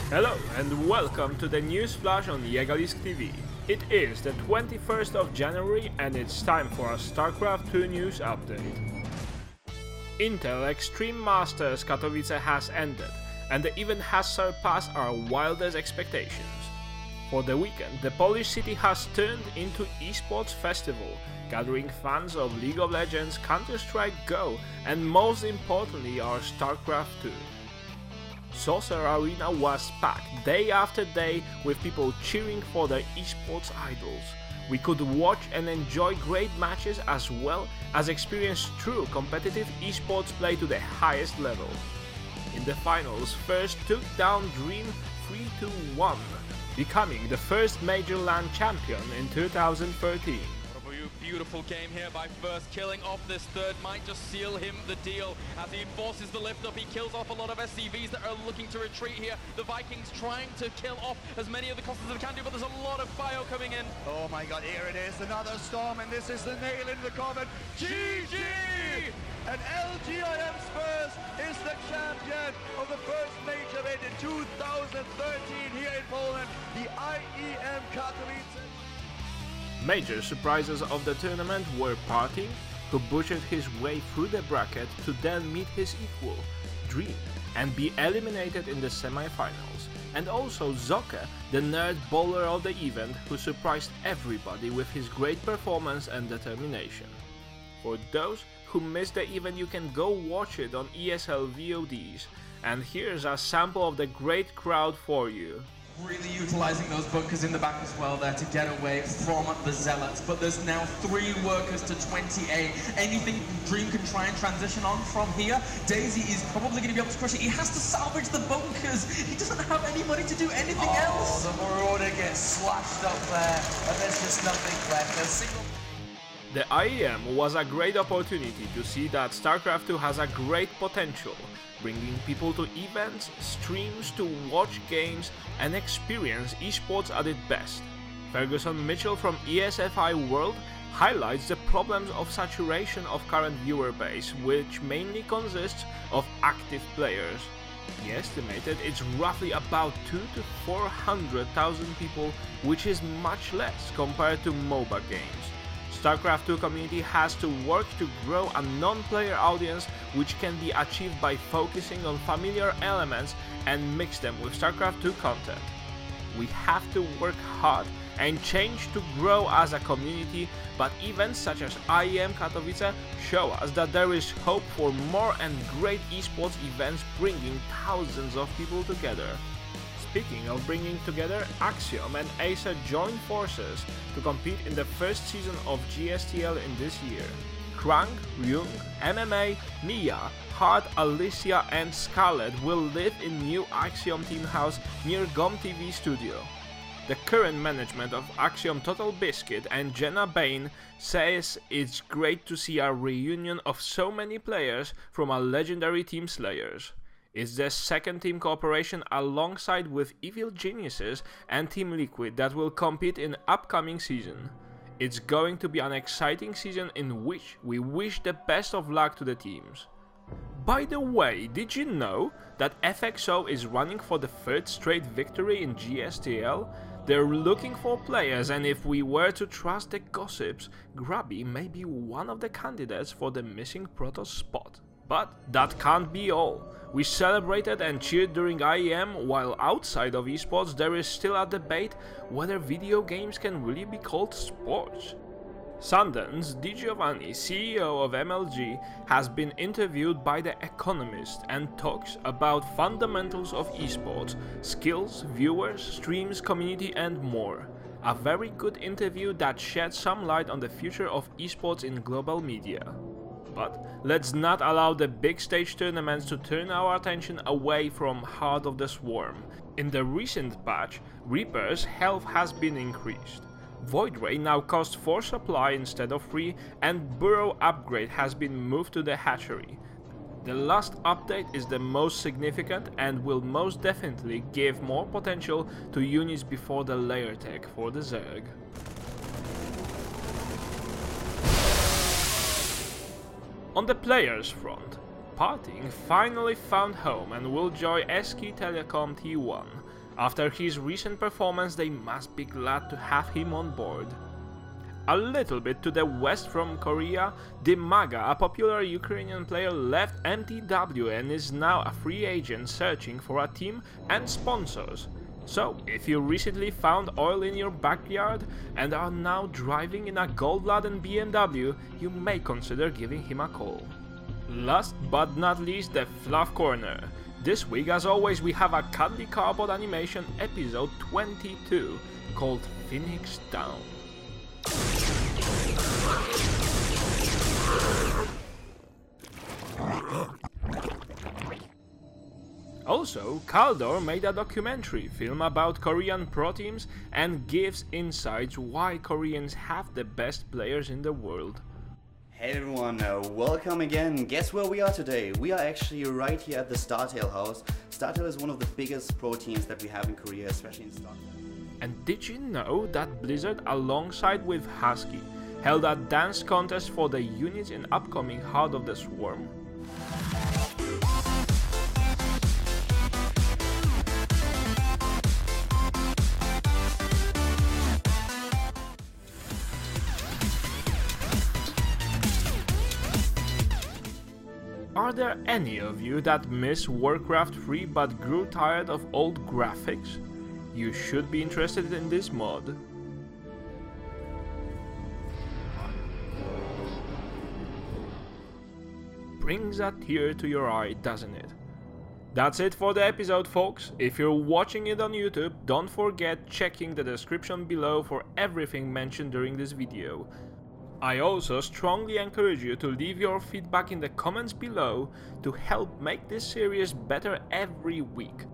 Hello and welcome to the news flash on Jegalisk TV. It is the 21st of January and it's time for a Starcraft 2 news update. Intel Extreme Masters Katowice has ended and the event has surpassed our wildest expectations. For the weekend, the Polish city has turned into esports festival, gathering fans of League of Legends, Counter-Strike Go and most importantly our Starcraft 2. Saucer Arena was packed day after day with people cheering for their esports idols. We could watch and enjoy great matches as well as experience true competitive esports play to the highest level. In the finals, First took down Dream 3-1, becoming the first major LAN champion in 2013. Beautiful game here by First, killing off this third might just seal him the deal as he forces the lift up. He kills off a lot of SCVs that are looking to retreat here. The Vikings trying to kill off as many of the costs as they can do, but there's a lot of fire coming in. Oh my god, here it is, another storm, and this is the nail in the coffin. GG! And LGIM Spurs is the champion of the first major event in 2013 here in Poland, the IEM Katowice. Major surprises of the tournament were Parting, who butchered his way through the bracket to then meet his equal, Dream, and be eliminated in the semi-finals, and also Zoke, the nerd bowler of the event who surprised everybody with his great performance and determination. For those who missed the event, you can go watch it on ESL VODs, and here's a sample of the great crowd for you. Really utilising those bunkers in the back as well there to get away from the Zealots, but there's now 3 workers to 28. Anything Dream can try and transition on from here, Daisy is probably going to be able to crush it. He has to salvage the bunkers. He doesn't have anybody to do anything else. The Marauder gets slashed up there, and there's just nothing left. The IEM was a great opportunity to see that Starcraft 2 has a great potential, bringing people to events, streams to watch games and experience esports at its best. Ferguson Mitchell from ESFI World highlights the problems of saturation of current viewer base, which mainly consists of active players. He estimated it's roughly about 200,000 to 400,000 people, which is much less compared to MOBA games. Starcraft 2 community has to work to grow a non-player audience, which can be achieved by focusing on familiar elements and mix them with Starcraft 2 content. We have to work hard and change to grow as a community, but events such as IEM Katowice show us that there is hope for more and great esports events bringing thousands of people together. Speaking of bringing together, Axiom and Acer joined forces to compete in the first season of GSTL in this year. Krang, Ryung, MMA, Mia, Hart, Alicia and Scarlet will live in new Axiom team house near GOM TV studio. The current management of Axiom Total Biscuit and Jenna Bain says it's great to see a reunion of so many players from a legendary Team Slayers. It's the second team cooperation alongside with Evil Geniuses and Team Liquid that will compete in upcoming season. It's going to be an exciting season in which we wish the best of luck to the teams. By the way, did you know that FXO is running for the 3rd straight victory in GSTL? They're looking for players, and if we were to trust the gossips, Grubby may be one of the candidates for the missing Protoss spot. But that can't be all. We celebrated and cheered during IEM, while outside of esports there is still a debate whether video games can really be called sports. Sundance Di Giovanni, CEO of MLG, has been interviewed by The Economist and talks about fundamentals of esports, skills, viewers, streams, community and more. A very good interview that sheds some light on the future of esports in global media. But let's not allow the big stage tournaments to turn our attention away from Heart of the Swarm. In the recent patch, Reaper's health has been increased. Void Ray now costs 4 supply instead of 3, and Burrow upgrade has been moved to the hatchery. The last update is the most significant and will most definitely give more potential to units before the layer tech for the Zerg. On the players front, Parting finally found home and will join SK Telecom T1. After his recent performance, they must be glad to have him on board. A little bit to the west from Korea, Dimaga, a popular Ukrainian player, left MTW and is now a free agent searching for a team and sponsors. So, if you recently found oil in your backyard and are now driving in a gold-laden BMW, you may consider giving him a call. Last but not least, the Fluff Corner. This week, as always, we have a cuddly Carbot animation episode 22 called Phoenix Down. Also, Kaldor made a documentary film about Korean pro teams and gives insights why Koreans have the best players in the world. Hey everyone, welcome again. Guess where we are today? We are actually right here at the Startail house. Startail is one of the biggest pro teams that we have in Korea, especially in Starcraft. And did you know that Blizzard, alongside with Husky, held a dance contest for the units in upcoming Heart of the Swarm? Are there any of you that miss Warcraft 3 but grew tired of old graphics? You should be interested in this mod. Brings a tear to your eye, doesn't it? That's it for the episode, folks. If you're watching it on YouTube, don't forget checking the description below for everything mentioned during this video. I also strongly encourage you to leave your feedback in the comments below to help make this series better every week.